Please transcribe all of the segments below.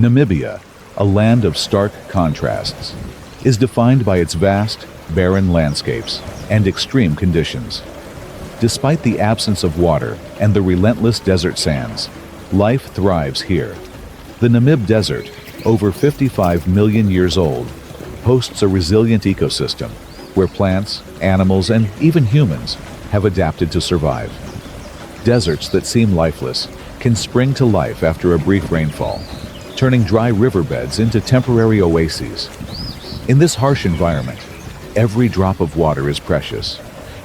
Namibia, a land of stark contrasts, is defined by its vast, barren landscapes and extreme conditions. Despite the absence of water and the relentless desert sands, life thrives here. The Namib Desert, over 55 million years old, hosts a resilient ecosystem where plants, animals, and even humans have adapted to survive. Deserts that seem lifeless can spring to life after a brief rainfall, turning dry riverbeds into temporary oases. In this harsh environment, every drop of water is precious,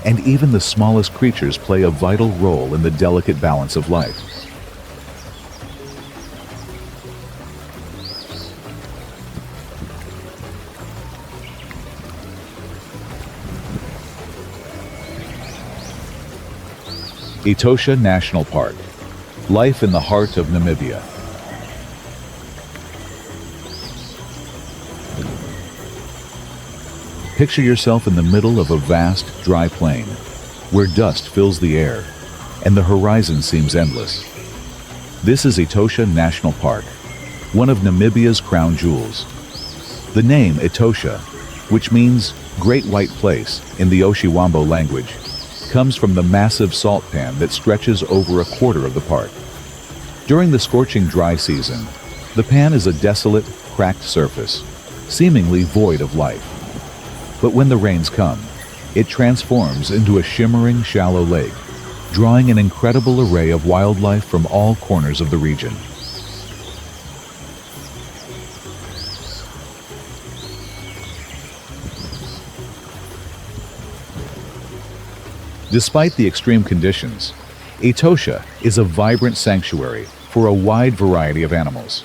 and even the smallest creatures play a vital role in the delicate balance of life. Etosha National Park. Life in the heart of Namibia. Picture yourself in the middle of a vast, dry plain, where dust fills the air, and the horizon seems endless. This is Etosha National Park, one of Namibia's crown jewels. The name Etosha, which means Great White Place in the Oshiwambo language, comes from the massive salt pan that stretches over a quarter of the park. During the scorching dry season, the pan is a desolate, cracked surface, seemingly void of life. But when the rains come, it transforms into a shimmering, shallow lake, drawing an incredible array of wildlife from all corners of the region. Despite the extreme conditions, Etosha is a vibrant sanctuary for a wide variety of animals.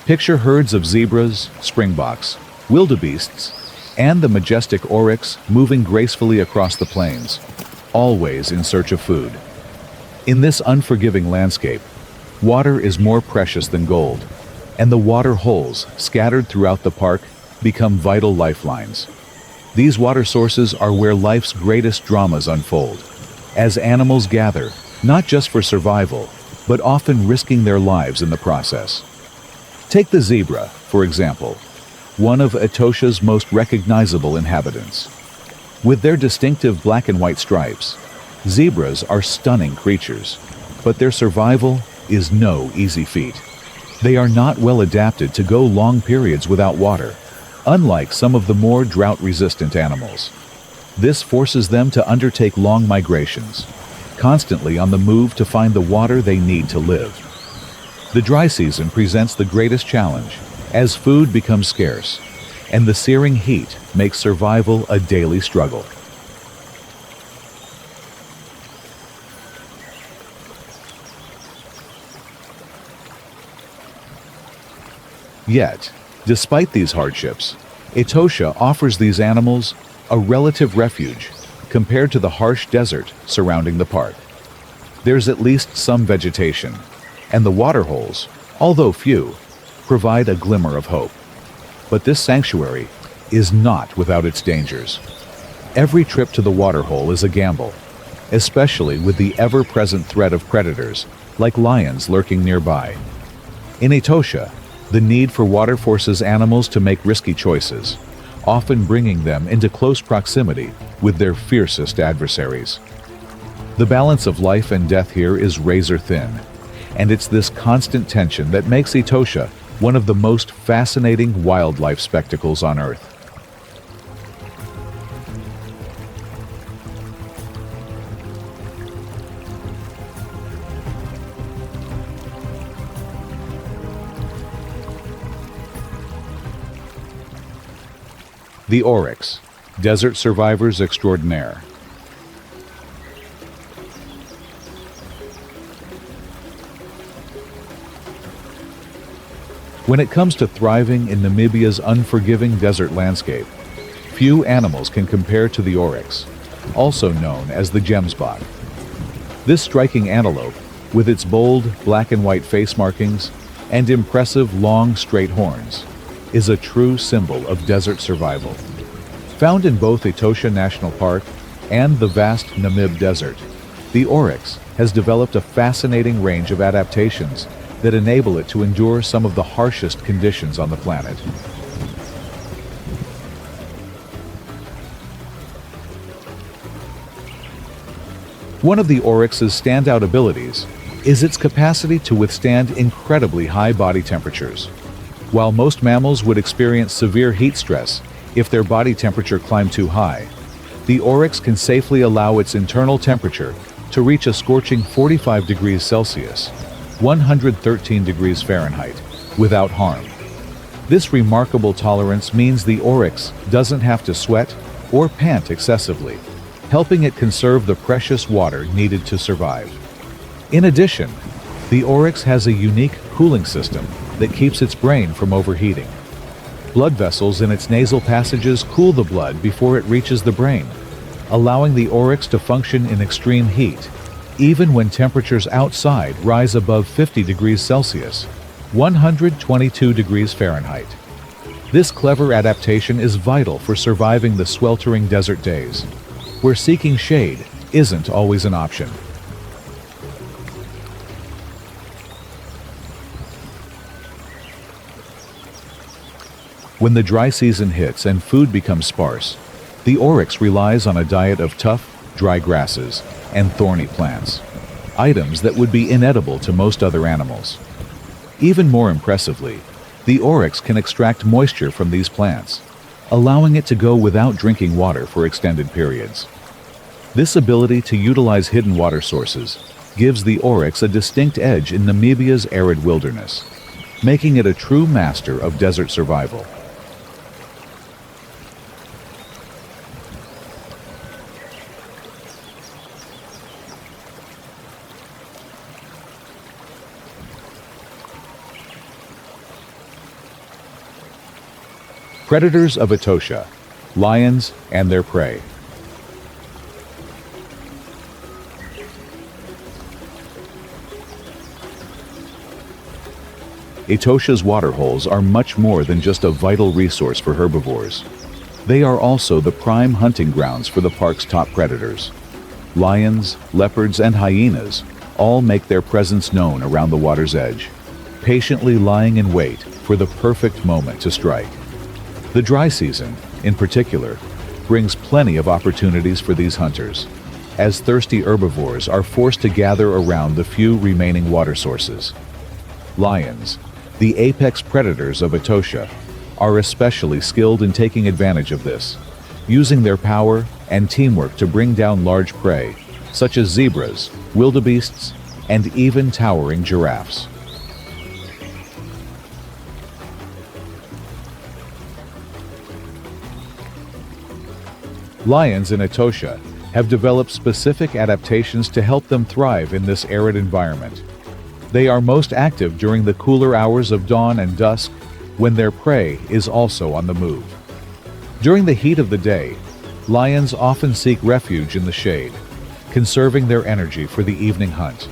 Picture herds of zebras, springboks, wildebeests, and the majestic oryx moving gracefully across the plains, always in search of food. In this unforgiving landscape, water is more precious than gold, and the water holes scattered throughout the park become vital lifelines. These water sources are where life's greatest dramas unfold, as animals gather, not just for survival, but often risking their lives in the process. Take the zebra, for example, one of Etosha's most recognizable inhabitants. With their distinctive black and white stripes, zebras are stunning creatures, but their survival is no easy feat. They are not well adapted to go long periods without water, unlike some of the more drought-resistant animals. This forces them to undertake long migrations, constantly on the move to find the water they need to live. The dry season presents the greatest challenge, as food becomes scarce, and the searing heat makes survival a daily struggle. Yet, despite these hardships, Etosha offers these animals a relative refuge compared to the harsh desert surrounding the park. There's at least some vegetation, and the waterholes, although few, provide a glimmer of hope. But this sanctuary is not without its dangers. Every trip to the waterhole is a gamble, especially with the ever-present threat of predators like lions lurking nearby. In Etosha, the need for water forces animals to make risky choices, often bringing them into close proximity with their fiercest adversaries. The balance of life and death here is razor thin, and it's this constant tension that makes Etosha one of the most fascinating wildlife spectacles on Earth. The oryx, desert survivors extraordinaire. When it comes to thriving in Namibia's unforgiving desert landscape, few animals can compare to the oryx, also known as the gemsbok. This striking antelope, with its bold black and white face markings and impressive long straight horns, is a true symbol of desert survival. Found in both Etosha National Park and the vast Namib Desert, the oryx has developed a fascinating range of adaptations that enable it to endure some of the harshest conditions on the planet. One of the oryx's standout abilities is its capacity to withstand incredibly high body temperatures. While most mammals would experience severe heat stress if their body temperature climbed too high, the oryx can safely allow its internal temperature to reach a scorching 45 degrees Celsius, 113 degrees Fahrenheit, without harm. This remarkable tolerance means the oryx doesn't have to sweat or pant excessively, helping it conserve the precious water needed to survive. In addition, the oryx has a unique cooling system that keeps its brain from overheating. Blood vessels in its nasal passages cool the blood before it reaches the brain, allowing the oryx to function in extreme heat, even when temperatures outside rise above 50 degrees Celsius, 122 degrees Fahrenheit. This clever adaptation is vital for surviving the sweltering desert days, where seeking shade isn't always an option. When the dry season hits and food becomes sparse, the oryx relies on a diet of tough, dry grasses and thorny plants, items that would be inedible to most other animals. Even more impressively, the oryx can extract moisture from these plants, allowing it to go without drinking water for extended periods. This ability to utilize hidden water sources gives the oryx a distinct edge in Namibia's arid wilderness, making it a true master of desert survival. Predators of Etosha, lions and their prey. Etosha's waterholes are much more than just a vital resource for herbivores. They are also the prime hunting grounds for the park's top predators. Lions, leopards, and hyenas all make their presence known around the water's edge, patiently lying in wait for the perfect moment to strike. The dry season, in particular, brings plenty of opportunities for these hunters, as thirsty herbivores are forced to gather around the few remaining water sources. Lions, the apex predators of Etosha, are especially skilled in taking advantage of this, using their power and teamwork to bring down large prey, such as zebras, wildebeests, and even towering giraffes. Lions in Etosha have developed specific adaptations to help them thrive in this arid environment. They are most active during the cooler hours of dawn and dusk, when their prey is also on the move. During the heat of the day, lions often seek refuge in the shade, conserving their energy for the evening hunt.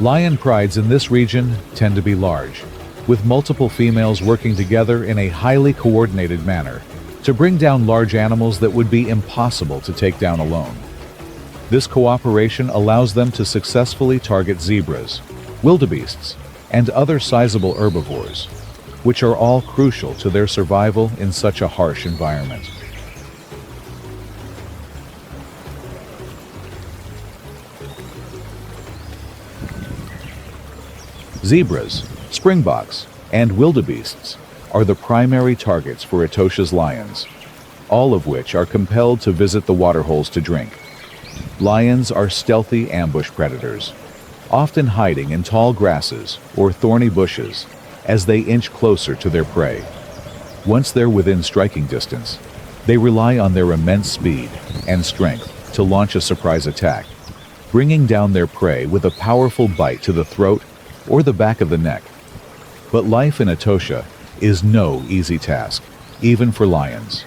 Lion prides in this region tend to be large, with multiple females working together in a highly coordinated manner to bring down large animals that would be impossible to take down alone. This cooperation allows them to successfully target zebras, wildebeests, and other sizable herbivores, which are all crucial to their survival in such a harsh environment. Zebras, springboks, and wildebeests are the primary targets for Etosha's lions, all of which are compelled to visit the waterholes to drink. Lions are stealthy ambush predators, often hiding in tall grasses or thorny bushes as they inch closer to their prey. Once they're within striking distance, they rely on their immense speed and strength to launch a surprise attack, bringing down their prey with a powerful bite to the throat or the back of the neck. But life in Etosha is no easy task, even for lions.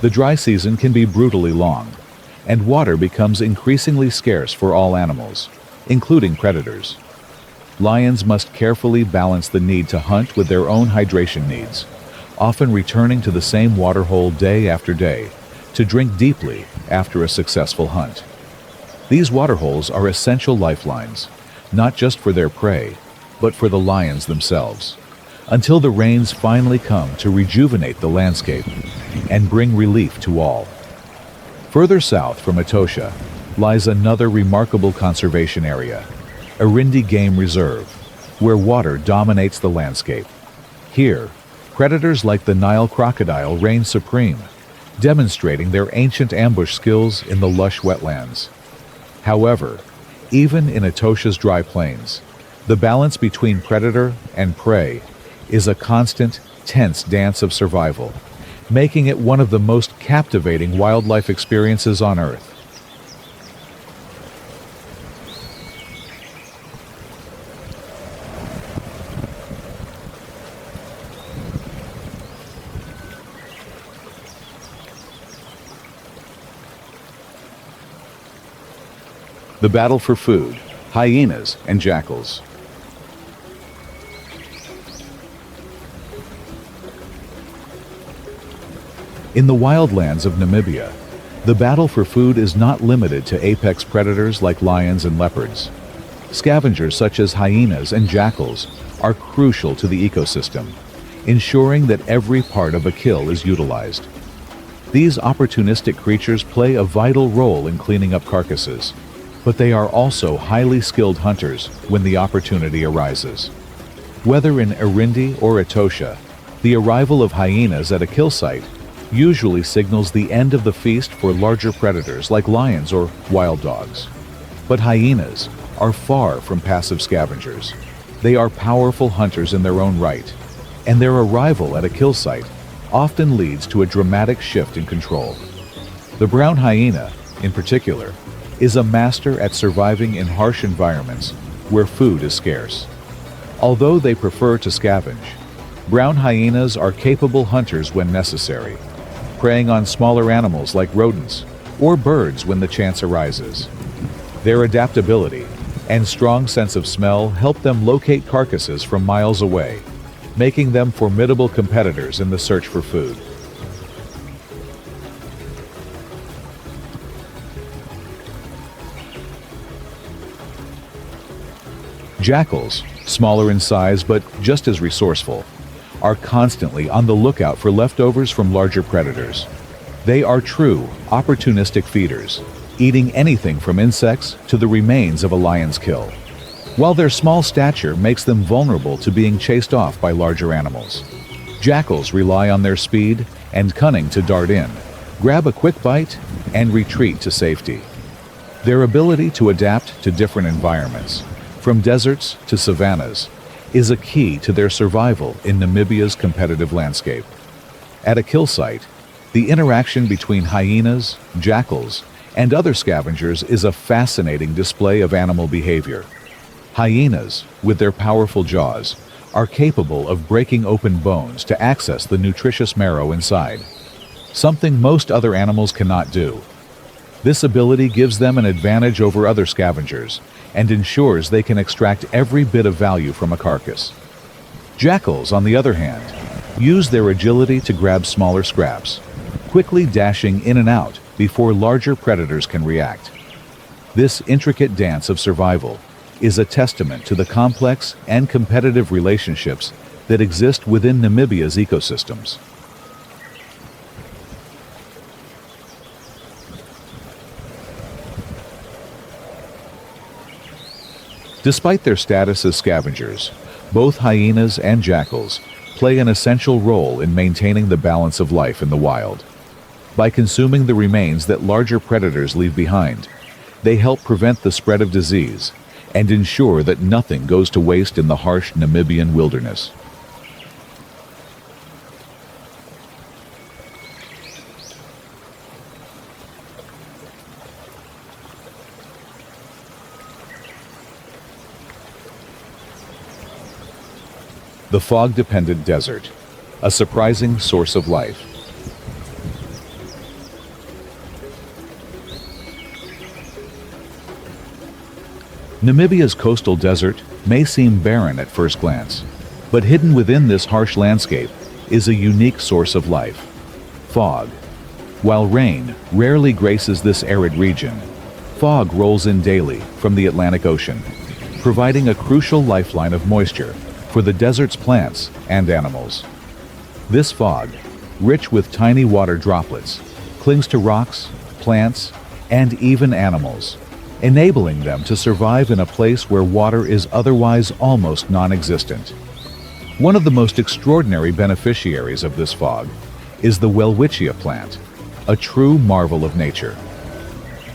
The dry season can be brutally long, and water becomes increasingly scarce for all animals, including predators. Lions must carefully balance the need to hunt with their own hydration needs, often returning to the same waterhole day after day to drink deeply after a successful hunt. These waterholes are essential lifelines, not just for their prey, but for the lions themselves, until the rains finally come to rejuvenate the landscape and bring relief to all. Further south from Etosha lies another remarkable conservation area, Irindi Game Reserve, where water dominates the landscape. Here, predators like the Nile crocodile reign supreme, demonstrating their ancient ambush skills in the lush wetlands. However, even in Etosha's dry plains, the balance between predator and prey is a constant, tense dance of survival, making it one of the most captivating wildlife experiences on Earth. The battle for food, hyenas and jackals. In the wildlands of Namibia, the battle for food is not limited to apex predators like lions and leopards. Scavengers such as hyenas and jackals are crucial to the ecosystem, ensuring that every part of a kill is utilized. These opportunistic creatures play a vital role in cleaning up carcasses, but they are also highly skilled hunters when the opportunity arises. Whether in Irindi or Etosha, the arrival of hyenas at a kill site usually signals the end of the feast for larger predators like lions or wild dogs. But hyenas are far from passive scavengers. They are powerful hunters in their own right, and their arrival at a kill site often leads to a dramatic shift in control. The brown hyena, in particular, is a master at surviving in harsh environments where food is scarce. Although they prefer to scavenge, brown hyenas are capable hunters when necessary, preying on smaller animals like rodents or birds when the chance arises. Their adaptability and strong sense of smell help them locate carcasses from miles away, making them formidable competitors in the search for food. Jackals, smaller in size but just as resourceful, are constantly on the lookout for leftovers from larger predators. They are true, opportunistic feeders, eating anything from insects to the remains of a lion's kill. While their small stature makes them vulnerable to being chased off by larger animals, jackals rely on their speed and cunning to dart in, grab a quick bite, and retreat to safety. Their ability to adapt to different environments, from deserts to savannahs, is a key to their survival in Namibia's competitive landscape. At a kill site, the interaction between hyenas, jackals, and other scavengers is a fascinating display of animal behavior. Hyenas, with their powerful jaws, are capable of breaking open bones to access the nutritious marrow inside, something most other animals cannot do. This ability gives them an advantage over other scavengers and ensures they can extract every bit of value from a carcass. Jackals, on the other hand, use their agility to grab smaller scraps, quickly dashing in and out before larger predators can react. This intricate dance of survival is a testament to the complex and competitive relationships that exist within Namibia's ecosystems. Despite their status as scavengers, both hyenas and jackals play an essential role in maintaining the balance of life in the wild. By consuming the remains that larger predators leave behind, they help prevent the spread of disease and ensure that nothing goes to waste in the harsh Namibian wilderness. The fog-dependent desert, a surprising source of life. Namibia's coastal desert may seem barren at first glance, but hidden within this harsh landscape is a unique source of life: fog. While rain rarely graces this arid region, fog rolls in daily from the Atlantic Ocean, providing a crucial lifeline of moisture for the desert's plants and animals. This fog, rich with tiny water droplets, clings to rocks, plants, and even animals, enabling them to survive in a place where water is otherwise almost non-existent. One of the most extraordinary beneficiaries of this fog is the welwitschia plant, a true marvel of nature.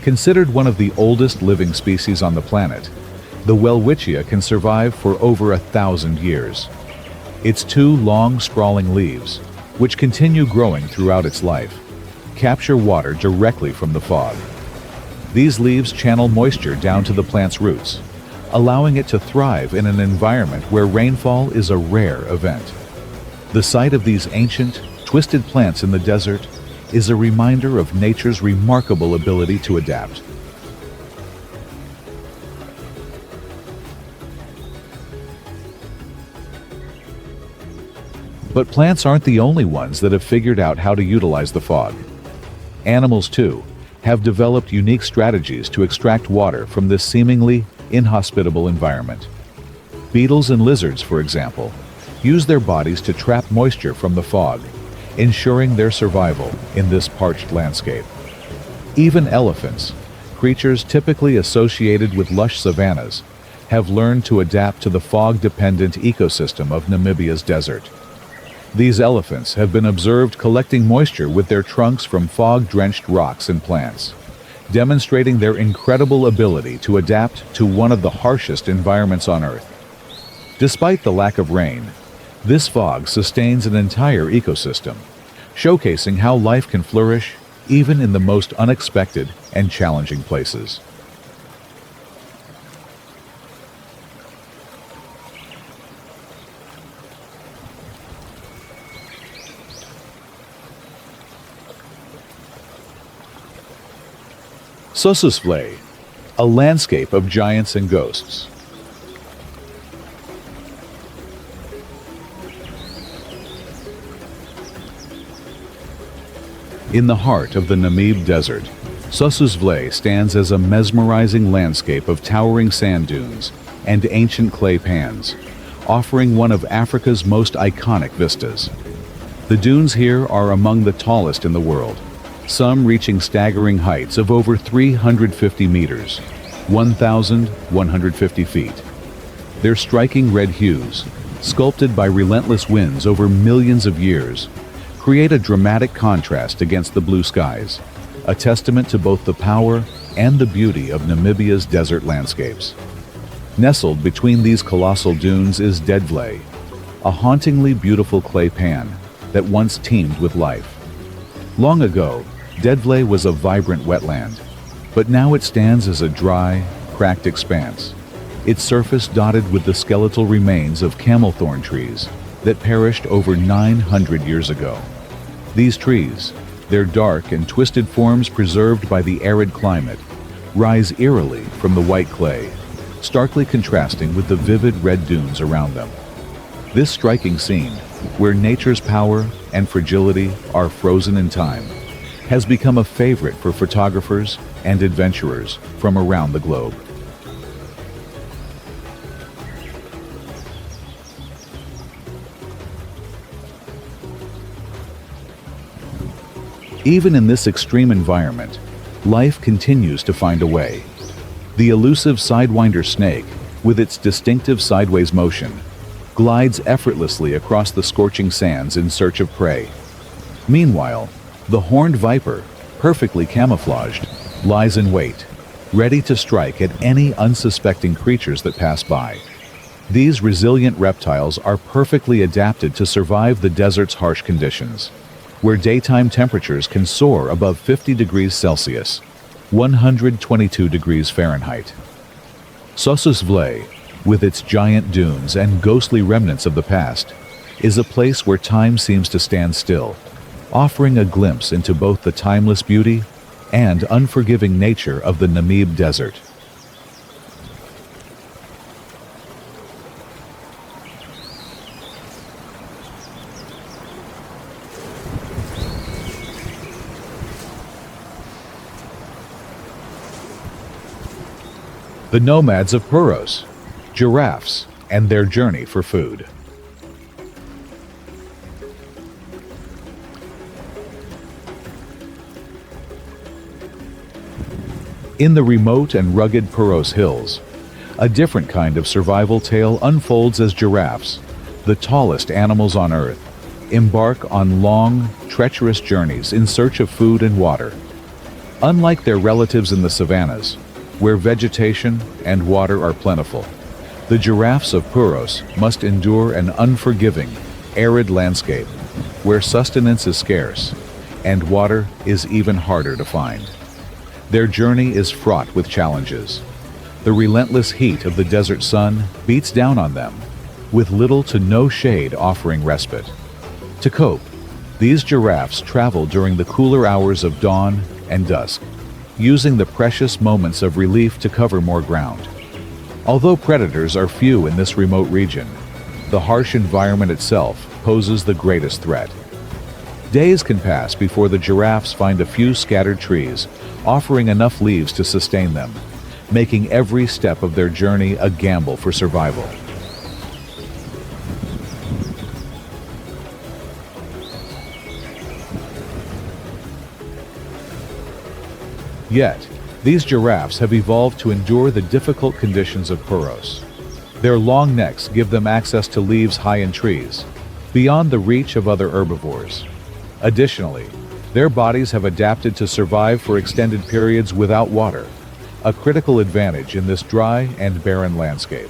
Considered one of the oldest living species on the planet, the welwitschia can survive for over 1,000 years. Its two long, sprawling leaves, which continue growing throughout its life, capture water directly from the fog. These leaves channel moisture down to the plant's roots, allowing it to thrive in an environment where rainfall is a rare event. The sight of these ancient, twisted plants in the desert is a reminder of nature's remarkable ability to adapt. But plants aren't the only ones that have figured out how to utilize the fog. Animals, too, have developed unique strategies to extract water from this seemingly inhospitable environment. Beetles and lizards, for example, use their bodies to trap moisture from the fog, ensuring their survival in this parched landscape. Even elephants, creatures typically associated with lush savannas, have learned to adapt to the fog-dependent ecosystem of Namibia's desert. These elephants have been observed collecting moisture with their trunks from fog-drenched rocks and plants, demonstrating their incredible ability to adapt to one of the harshest environments on Earth. Despite the lack of rain, this fog sustains an entire ecosystem, showcasing how life can flourish even in the most unexpected and challenging places. Sossusvlei, a landscape of giants and ghosts. In the heart of the Namib Desert, Sossusvlei stands as a mesmerizing landscape of towering sand dunes and ancient clay pans, offering one of Africa's most iconic vistas. The dunes here are among the tallest in the world, some reaching staggering heights of over 350 meters, 1,150 feet. Their striking red hues, sculpted by relentless winds over millions of years, create a dramatic contrast against the blue skies, a testament to both the power and the beauty of Namibia's desert landscapes. Nestled between these colossal dunes is Dedvlei, a hauntingly beautiful clay pan that once teemed with life. Long ago, Dedvlei was a vibrant wetland, but now it stands as a dry, cracked expanse, its surface dotted with the skeletal remains of camel thorn trees that perished over 900 years ago. These trees, their dark and twisted forms preserved by the arid climate, rise eerily from the white clay, starkly contrasting with the vivid red dunes around them. This striking scene, where nature's power and fragility are frozen in time, has become a favorite for photographers and adventurers from around the globe. Even in this extreme environment, life continues to find a way. The elusive sidewinder snake, with its distinctive sideways motion, glides effortlessly across the scorching sands in search of prey. Meanwhile, the horned viper, perfectly camouflaged, lies in wait, ready to strike at any unsuspecting creatures that pass by. These resilient reptiles are perfectly adapted to survive the desert's harsh conditions, where daytime temperatures can soar above 50 degrees Celsius, 122 degrees Fahrenheit. Sossusvlei, with its giant dunes and ghostly remnants of the past, is a place where time seems to stand still, offering a glimpse into both the timeless beauty and unforgiving nature of the Namib Desert. The nomads of Puros. Giraffes and their journey for food. In the remote and rugged Puros Hills, a different kind of survival tale unfolds as giraffes, the tallest animals on Earth, embark on long, treacherous journeys in search of food and water. Unlike their relatives in the savannahs, where vegetation and water are plentiful, the giraffes of Puros must endure an unforgiving, arid landscape where sustenance is scarce and water is even harder to find. Their journey is fraught with challenges. The relentless heat of the desert sun beats down on them, with little to no shade offering respite. To cope, these giraffes travel during the cooler hours of dawn and dusk, using the precious moments of relief to cover more ground. Although predators are few in this remote region, the harsh environment itself poses the greatest threat. Days can pass before the giraffes find a few scattered trees, offering enough leaves to sustain them, making every step of their journey a gamble for survival. Yet, these giraffes have evolved to endure the difficult conditions of Puros. Their long necks give them access to leaves high in trees, beyond the reach of other herbivores. Additionally, their bodies have adapted to survive for extended periods without water, a critical advantage in this dry and barren landscape.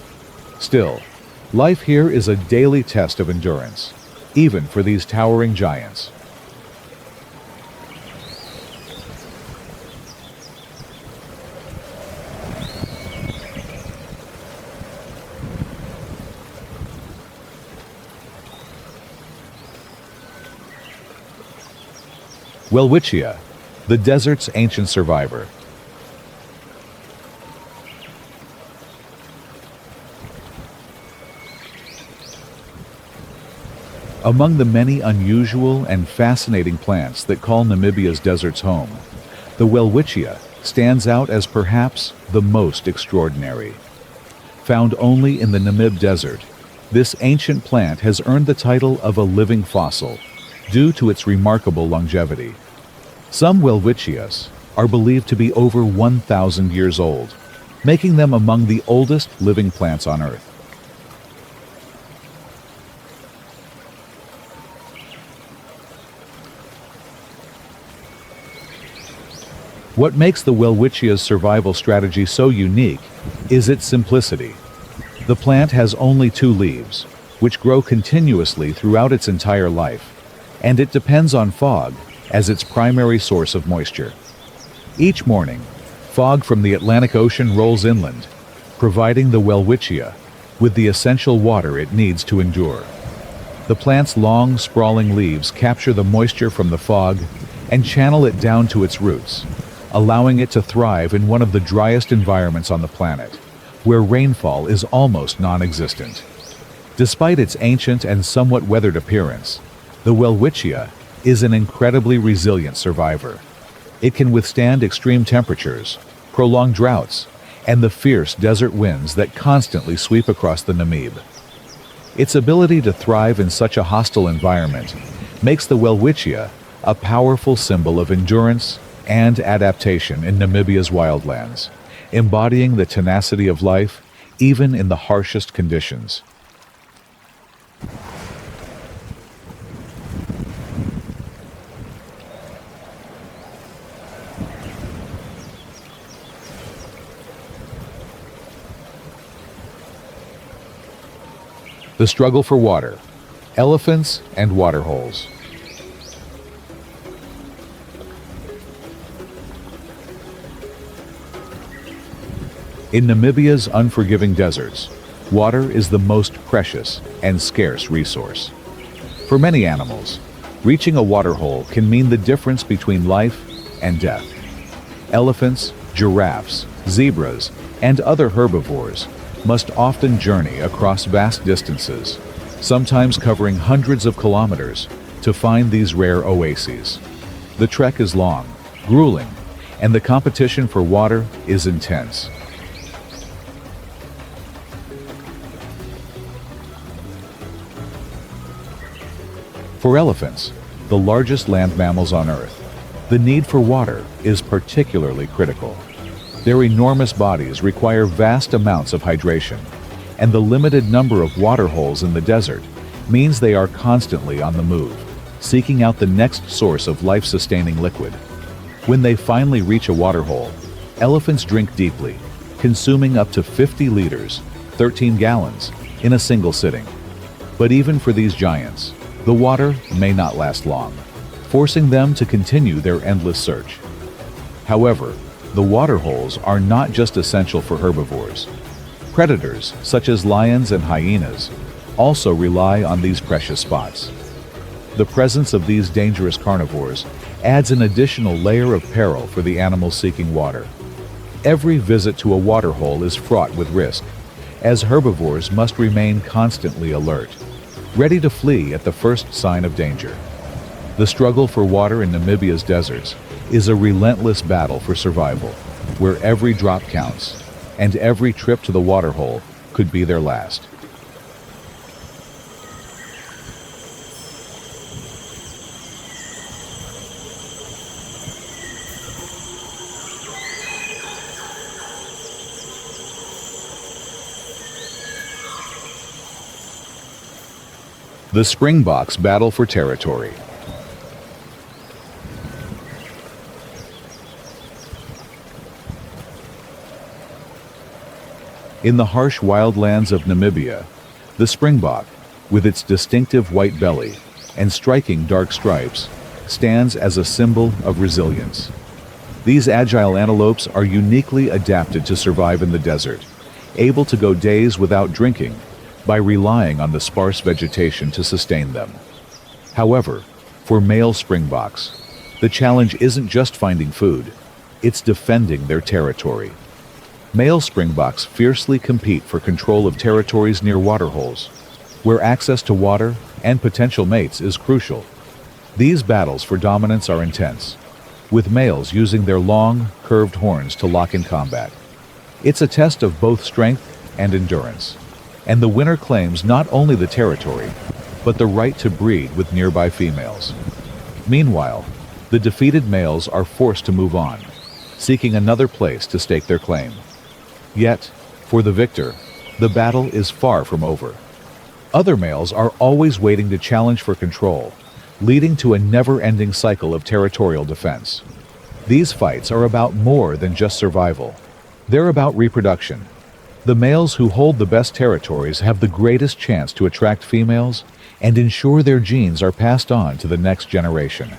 Still, life here is a daily test of endurance, even for these towering giants. Welwitschia, the desert's ancient survivor. Among the many unusual and fascinating plants that call Namibia's deserts home, the Welwitschia stands out as perhaps the most extraordinary. Found only in the Namib Desert, this ancient plant has earned the title of a living fossil due to its remarkable longevity. Some Welwitschias are believed to be over 1,000 years old, making them among the oldest living plants on Earth. What makes the Welwitschia's survival strategy so unique is its simplicity. The plant has only 2 leaves, which grow continuously throughout its entire life, and it depends on fog as its primary source of moisture. Each morning, fog from the Atlantic Ocean rolls inland, providing the Welwitschia with the essential water it needs to endure. The plant's long, sprawling leaves capture the moisture from the fog and channel it down to its roots, allowing it to thrive in one of the driest environments on the planet, where rainfall is almost non-existent. Despite its ancient and somewhat weathered appearance, the Welwitschia is an incredibly resilient survivor. It can withstand extreme temperatures, prolonged droughts, and the fierce desert winds that constantly sweep across the Namib. Its ability to thrive in such a hostile environment makes the Welwitschia a powerful symbol of endurance and adaptation in Namibia's wildlands, embodying the tenacity of life even in the harshest conditions. The struggle for water, elephants and water holes. In Namibia's unforgiving deserts, water is the most precious and scarce resource. For many animals, reaching a water hole can mean the difference between life and death. Elephants, giraffes, zebras, and other herbivores must often journey across vast distances, sometimes covering hundreds of kilometers, to find these rare oases. The trek is long, grueling, and the competition for water is intense. For elephants, the largest land mammals on Earth, the need for water is particularly critical. Their enormous bodies require vast amounts of hydration, and the limited number of water holes in the desert means they are constantly on the move, seeking out the next source of life-sustaining liquid. When they finally reach a water hole, elephants drink deeply, consuming up to 50 liters, 13 gallons, in a single sitting. But even for these giants, the water may not last long, forcing them to continue their endless search. However, the water holes are not just essential for herbivores. Predators, such as lions and hyenas, also rely on these precious spots. The presence of these dangerous carnivores adds an additional layer of peril for the animals seeking water. Every visit to a water hole is fraught with risk, as herbivores must remain constantly alert, ready to flee at the first sign of danger. The struggle for water in Namibia's deserts is a relentless battle for survival, where every drop counts, and every trip to the water hole could be their last. The Springboks battle for territory. In the harsh wildlands of Namibia, the springbok, with its distinctive white belly and striking dark stripes, stands as a symbol of resilience. These agile antelopes are uniquely adapted to survive in the desert, able to go days without drinking by relying on the sparse vegetation to sustain them. However, for male springboks, the challenge isn't just finding food, it's defending their territory. Male springboks fiercely compete for control of territories near waterholes, where access to water and potential mates is crucial. These battles for dominance are intense, with males using their long, curved horns to lock in combat. It's a test of both strength and endurance, and the winner claims not only the territory, but the right to breed with nearby females. Meanwhile, the defeated males are forced to move on, seeking another place to stake their claim. Yet, for the victor, the battle is far from over. Other males are always waiting to challenge for control, leading to a never-ending cycle of territorial defense. These fights are about more than just survival. They're about reproduction. The males who hold the best territories have the greatest chance to attract females and ensure their genes are passed on to the next generation.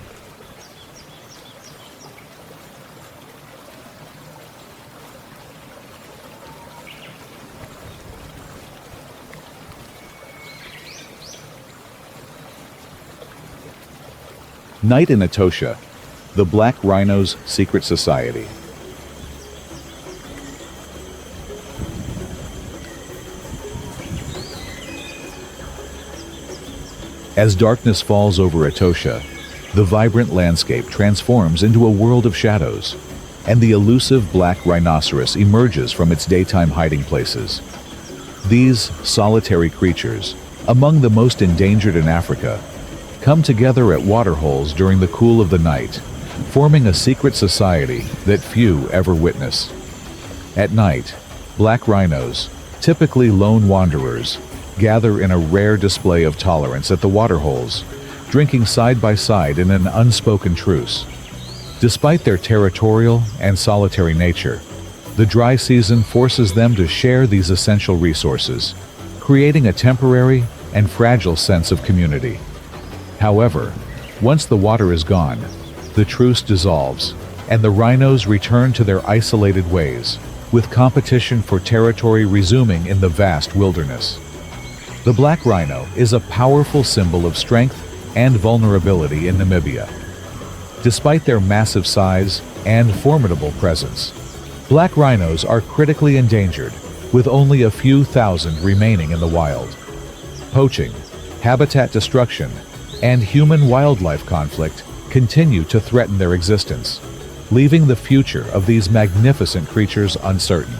Night in Etosha, the Black Rhino's Secret Society. As darkness falls over Etosha, the vibrant landscape transforms into a world of shadows, and the elusive black rhinoceros emerges from its daytime hiding places. These solitary creatures, among the most endangered in Africa, come together at waterholes during the cool of the night, forming a secret society that few ever witness. At night, black rhinos, typically lone wanderers, gather in a rare display of tolerance at the waterholes, drinking side by side in an unspoken truce. Despite their territorial and solitary nature, the dry season forces them to share these essential resources, creating a temporary and fragile sense of community. However, once the water is gone, the truce dissolves, and the rhinos return to their isolated ways, with competition for territory resuming in the vast wilderness. The black rhino is a powerful symbol of strength and vulnerability in Namibia. Despite their massive size and formidable presence, black rhinos are critically endangered, with only a few thousand remaining in the wild. Poaching, habitat destruction, and human-wildlife conflict continue to threaten their existence, leaving the future of these magnificent creatures uncertain.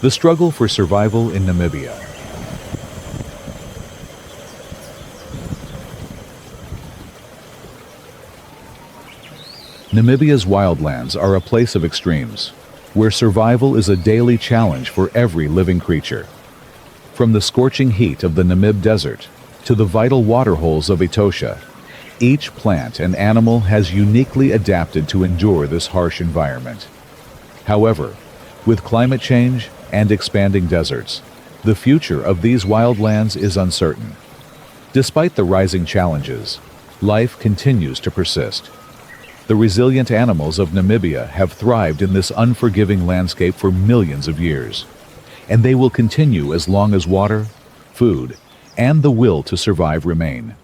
The struggle for survival in Namibia. Namibia's wildlands are a place of extremes, where survival is a daily challenge for every living creature. From the scorching heat of the Namib Desert to the vital waterholes of Etosha, each plant and animal has uniquely adapted to endure this harsh environment. However, with climate change and expanding deserts, the future of these wildlands is uncertain. Despite the rising challenges, life continues to persist. The resilient animals of Namibia have thrived in this unforgiving landscape for millions of years, and they will continue as long as water, food, and the will to survive remain.